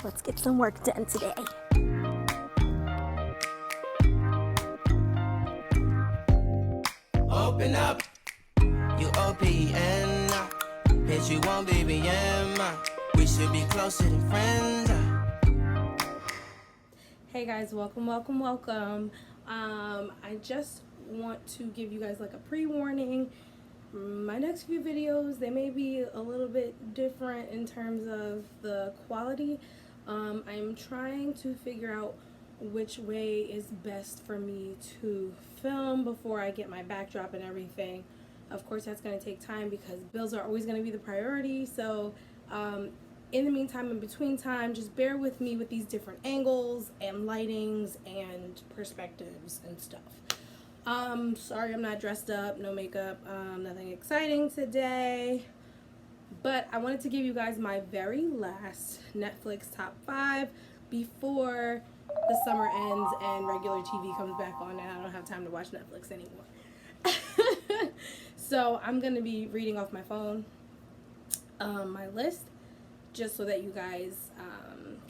Let's get some work done today. Open up, you open up. Bitch, you want baby Emma. We should be closer than friends. Hey guys, welcome. I just want to give you guys like a pre-warning. My next few videos, they may be a little bit different in terms of the quality. I'm trying to figure out which way is best for me to film before I get my backdrop and everything. Of course, that's going to take time because bills are always going to be the priority. So in the meantime, in between time, just bear with me with these different angles and lightings and perspectives and stuff. Sorry I'm not dressed up, no makeup, nothing exciting today. But I wanted to give you guys my very last Netflix top 5 before the summer ends and regular TV comes back on and I don't have time to watch Netflix anymore. So I'm going to be reading off my phone my list just so that you guys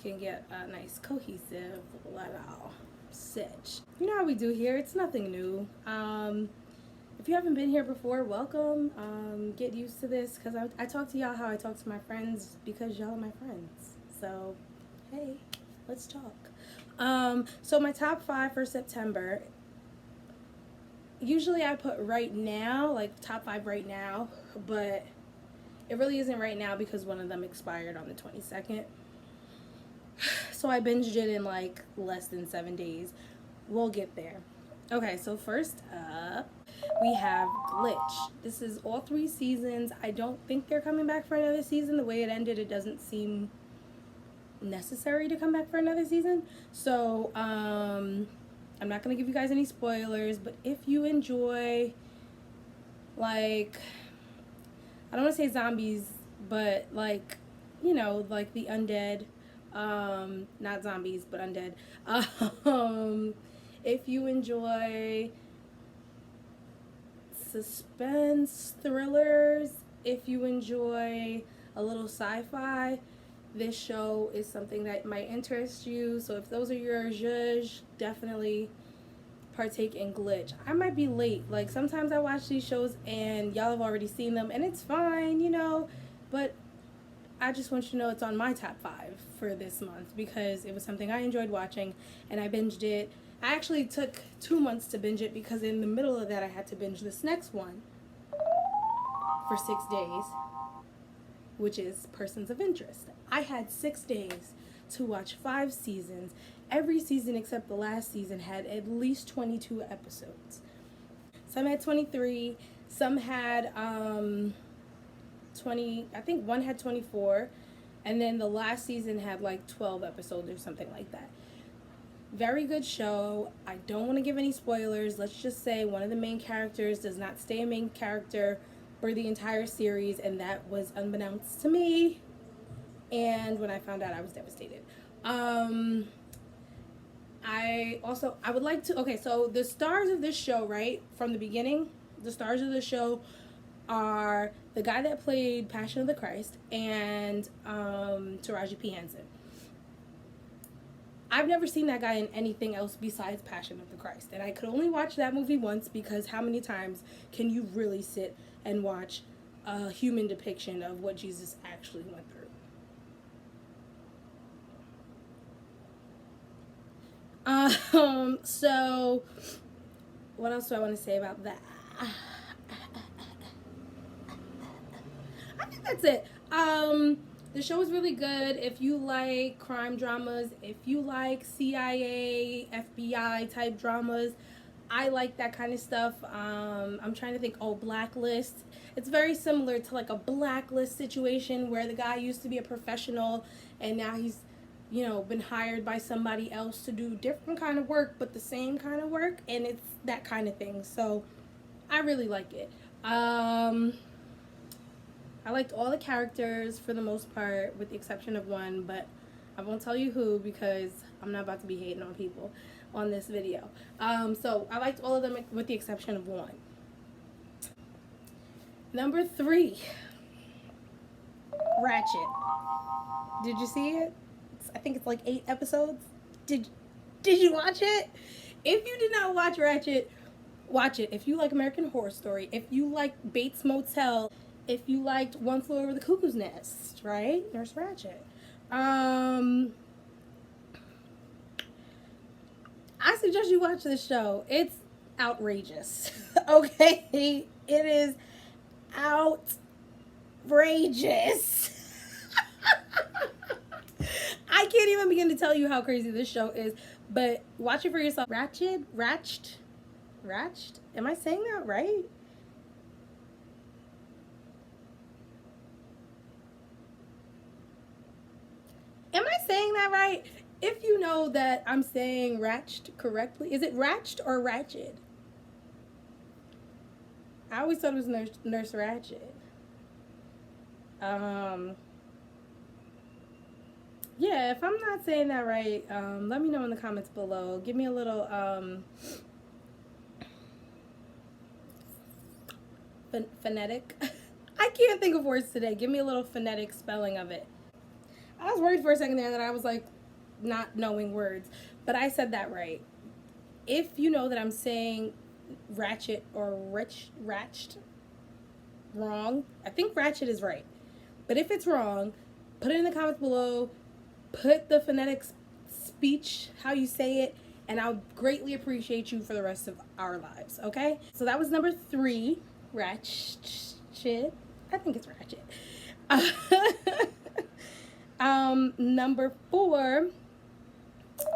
can get a nice cohesive little sitch. You know how we do here, it's nothing new. If you haven't been here before, welcome. Get used to this because I talk to y'all how I talk to my friends because y'all are my friends. So, hey, let's talk. So my top 5 for September, usually I put right now, like top 5 right now, but it really isn't right now because one of them expired on the 22nd. So I binged it in like less than 7 days. We'll get there. Okay, so first up, we have Glitch. This is all 3 seasons. I don't think they're coming back for another season. The way it ended, it doesn't seem necessary to come back for another season. So I'm not going to give you guys any spoilers, but if you enjoy, like, I don't want to say zombies, but like, you know, like the undead, not zombies, but undead. If you enjoy suspense thrillers, if you enjoy a little sci-fi, this show is something that might interest you. So if those are your zhuzh, definitely partake in Glitch. I might be late. Like sometimes I watch these shows and y'all have already seen them and it's fine, you know, but I just want you to know it's on my top 5 for this month because it was something I enjoyed watching and I binged it. I actually took 2 months to binge it because in the middle of that I had to binge this next one for 6 days, which is Persons of Interest. I had 6 days to watch 5 seasons. Every season except the last season had at least 22 episodes. Some had 23, some had 20, I think one had 24, and then the last season had like 12 episodes or something like that. Very good show. I don't want to give any spoilers. Let's just say one of the main characters does not stay a main character for the entire series, and that was unbeknownst to me. And when I found out, I was devastated. I would like to, okay, so the stars of this show, right, from the beginning, the stars of the show are the guy that played Passion of the Christ and Taraji P. Henson. I've never seen that guy in anything else besides Passion of the Christ. And I could only watch that movie once because how many times can you really sit and watch a human depiction of what Jesus actually went through? So what else do I want to say about that? I think that's it. The show is really good. If you like crime dramas, if you like CIA, FBI type dramas, I like that kind of stuff. I'm trying to think. Oh, Blacklist. It's very similar to like a Blacklist situation where the guy used to be a professional and now he's, you know, been hired by somebody else to do different kind of work, but the same kind of work, and it's that kind of thing. So I really like it. I liked all the characters for the most part, with the exception of one, but I won't tell you who because I'm not about to be hating on people on this video. So I liked all of them with the exception of one. Number 3, Ratchet. Did you see it? I think it's like 8 episodes. Did you watch it? If you did not watch Ratchet, watch it. If you like American Horror Story, if you like Bates Motel, if you liked One Flew Over the Cuckoo's Nest, right? There's Ratchet. I suggest you watch this show. It's outrageous. Okay? It is outrageous. I can't even begin to tell you how crazy this show is, but watch it for yourself. Ratchet? Am I saying that right? Am I saying that right? If you know that I'm saying Ratchet correctly, is it Ratchet or Ratchet? I always thought it was Nurse Ratchet. Yeah, if I'm not saying that right, let me know in the comments below. Give me a little phonetic. I can't think of words today. Give me a little phonetic spelling of it. I was worried for a second there that I was like not knowing words, but I said that right. If you know that I'm saying Ratchet or Ratchet wrong, I think Ratchet is right. But if it's wrong, put it in the comments below. Put the phonetic speech, how you say it, and I'll greatly appreciate you for the rest of our lives, okay? So that was number 3, Ratchet. I think it's Ratchet. Number 4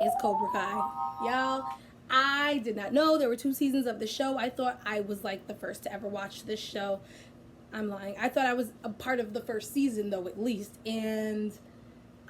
is Cobra Kai. Y'all, I did not know there were 2 seasons of the show. I thought I was like the first to ever watch this show. I'm lying. I thought I was a part of the first season though, at least, and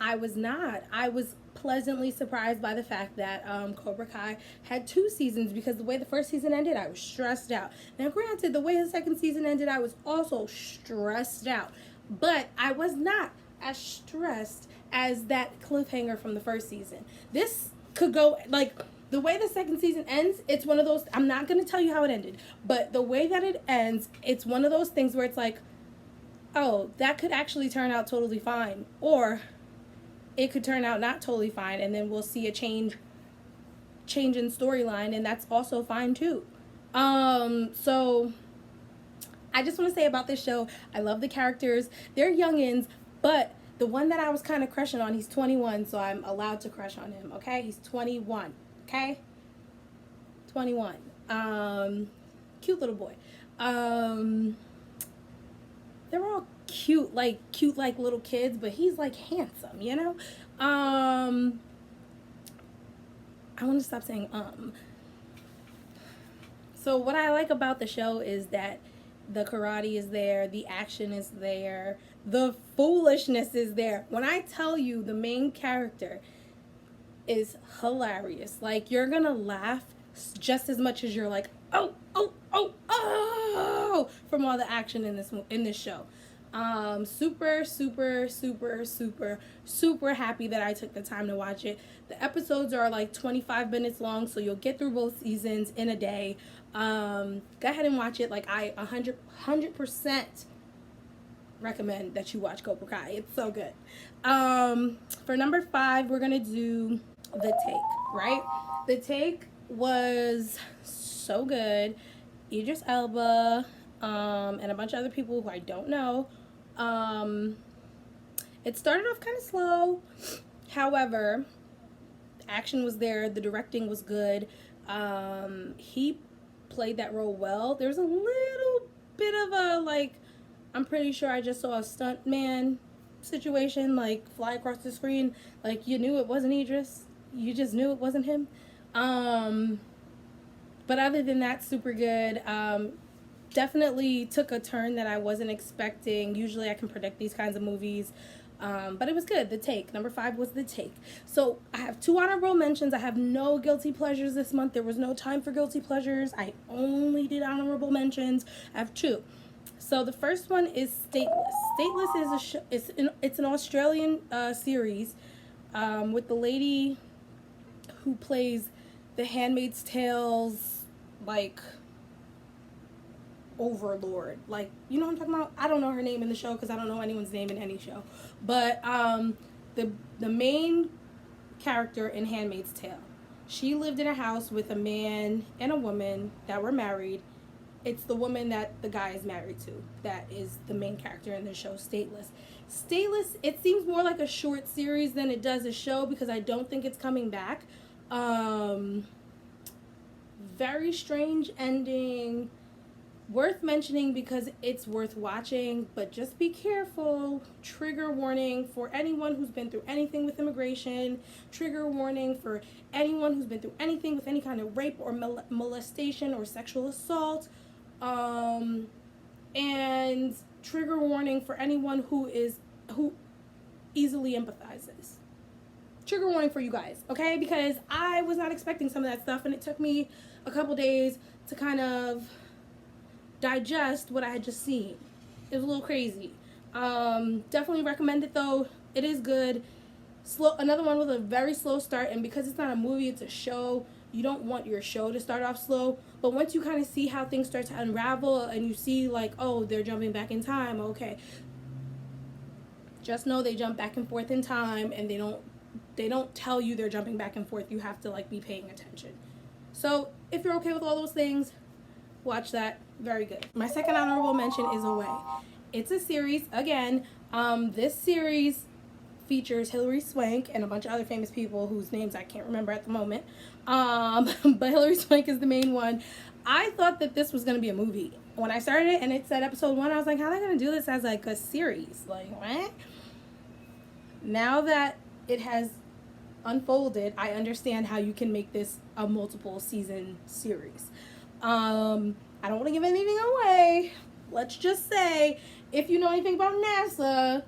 I was not. I was pleasantly surprised by the fact that Cobra Kai had 2 seasons, because the way the first season ended, I was stressed out. Now, granted, the way the second season ended, I was also stressed out. But I was not as stressed as that cliffhanger from the first season. This could go, like, the way the second season ends, it's one of those, I'm not going to tell you how it ended, but the way that it ends, it's one of those things where it's like, oh, that could actually turn out totally fine. Or it could turn out not totally fine, and then we'll see a change in storyline, and that's also fine too. So I just want to say about this show, I love the characters. They're youngins, but the one that I was kind of crushing on, he's 21, so I'm allowed to crush on him, okay? He's 21, okay? 21. Cute little boy. They're all cute like little kids, but he's like handsome, you know? I want to stop saying So what I like about the show is that the karate is there, the action is there, the foolishness is there. When I tell you the main character is hilarious, like, you're gonna laugh just as much as you're like, oh, from all the action in this show. Super happy that I took the time to watch it. The episodes are like 25 minutes long, so you'll get through both seasons in a day. Go ahead and watch it. Like, I 100% recommend that you watch Cobra Kai. It's so good. For number 5, we're gonna do The Take, right? The Take was so good. Idris Elba, and a bunch of other people who I don't know. It started off kind of slow. However, action was there. The directing was good. He played that role well. There's a little bit of a, like, I'm pretty sure I just saw a stunt man situation, like, fly across the screen. Like, you knew it wasn't Idris. You just knew it wasn't him. But other than that, super good. Definitely took a turn that I wasn't expecting. Usually I can predict these kinds of movies. But it was good. The Take. Number 5 was The Take. So I have 2 honorable mentions. I have no guilty pleasures this month. There was no time for guilty pleasures. I only did honorable mentions. I have 2. So the first one is Stateless. Stateless is it's an Australian series with the lady who plays The Handmaid's Tale's, like, overlord. Like, you know what I'm talking about? I don't know her name in the show because I don't know anyone's name in any show. But the main character in Handmaid's Tale. She lived in a house with a man and a woman that were married. It's the woman that the guy is married to that is the main character in the show, Stateless. Stateless, it seems more like a short series than it does a show because I don't think it's coming back. Very strange ending. Worth mentioning because it's worth watching, but just be careful. Trigger warning for anyone who's been through anything with immigration. Trigger warning for anyone who's been through anything with any kind of rape or molestation or sexual assault. And trigger warning for anyone who easily empathizes. Trigger warning for you guys, okay? Because I was not expecting some of that stuff, and it took me a couple days to kind of digest what I had just seen. It was a little crazy. Definitely recommend it though. It is good. Slow. Another one with a very slow start, and because it's not a movie, it's a show. You don't want your show to start off slow, but once you kind of see how things start to unravel and you see like, oh, they're jumping back in time, okay. Just know they jump back and forth in time, and they don't tell you they're jumping back and forth. You have to like be paying attention. So if you're okay with all those things, watch that. Very good. My second honorable mention is Away. It's a series. Again, this series features Hilary Swank and a bunch of other famous people whose names I can't remember at the moment. But Hilary Swank is the main one. I thought that this was going to be a movie. When I started it and it said episode 1, I was like, how are they going to do this as like a series? Like, what? Now that it has unfolded, I understand how you can make this a multiple season series. I don't want to give anything away. Let's just say, if you know anything about NASA,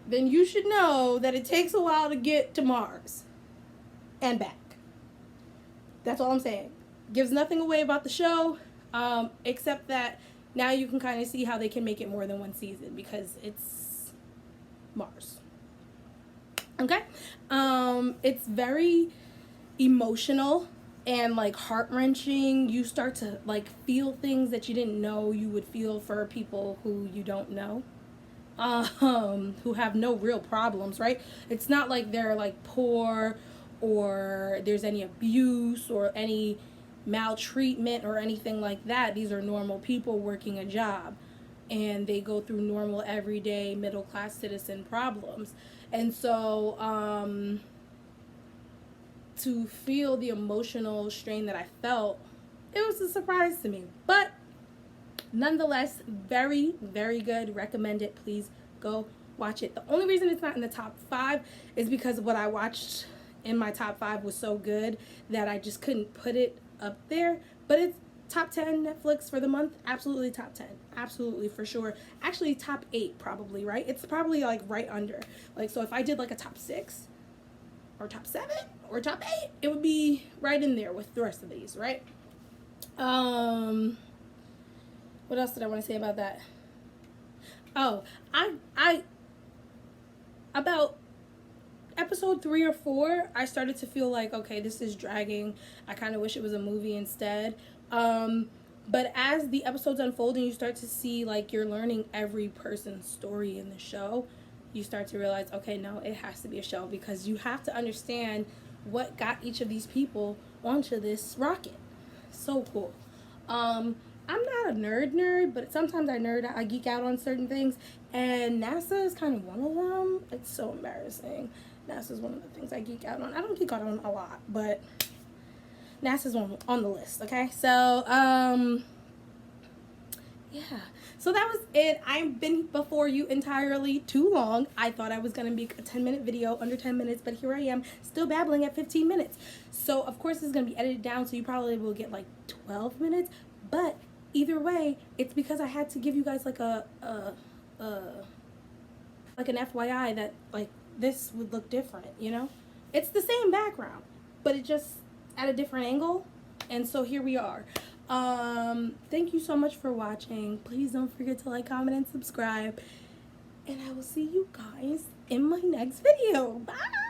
then you should know that it takes a while to get to Mars and back. That's all I'm saying. Gives nothing away about the show, except that now you can kind of see how they can make it more than one season because it's Mars. Okay? It's very emotional and like heart-wrenching. You start to like feel things that you didn't know you would feel for people who you don't know, who have no real problems, right? It's not like they're like poor or there's any abuse or any maltreatment or anything like that. These are normal people working a job, and they go through normal everyday middle-class citizen problems. And so to feel the emotional strain that I felt, it was a surprise to me. But nonetheless, very, very good. Recommend it. Please go watch it. The only reason it's not in the top 5 is because what I watched in my top 5 was so good that I just couldn't put it up there. But it's top 10 Netflix for the month. Absolutely top 10. Absolutely, for sure. Actually, top 8 probably, right? It's probably like right under. Like, so if I did like a top 6 or top 7 or top 8, it would be right in there with the rest of these, right? What else did I want to say about that? Oh, I about episode 3 or 4, I started to feel like, okay, this is dragging. I kind of wish it was a movie instead. But as the episodes unfold and you start to see, like, you're learning every person's story in the show, you start to realize, okay, no, it has to be a show because you have to understand what got each of these people onto this rocket. So cool. I'm not a nerd, but sometimes I geek out on certain things, and NASA is kind of one of them. It's so embarrassing. NASA is one of the things I geek out on. I don't geek out on a lot, but NASA's on the list, okay? So, yeah. So that was it. I've been before you entirely too long. I thought I was going to be a 10-minute video, under 10 minutes, but here I am, still babbling at 15 minutes. So, of course, this is going to be edited down, so you probably will get, like, 12 minutes. But either way, it's because I had to give you guys, like, like an FYI that, like, this would look different, you know? It's the same background, but it just at a different angle. And so here we are. Thank you so much for watching. Please don't forget to like, comment, and subscribe. And I will see you guys in my next video. Bye!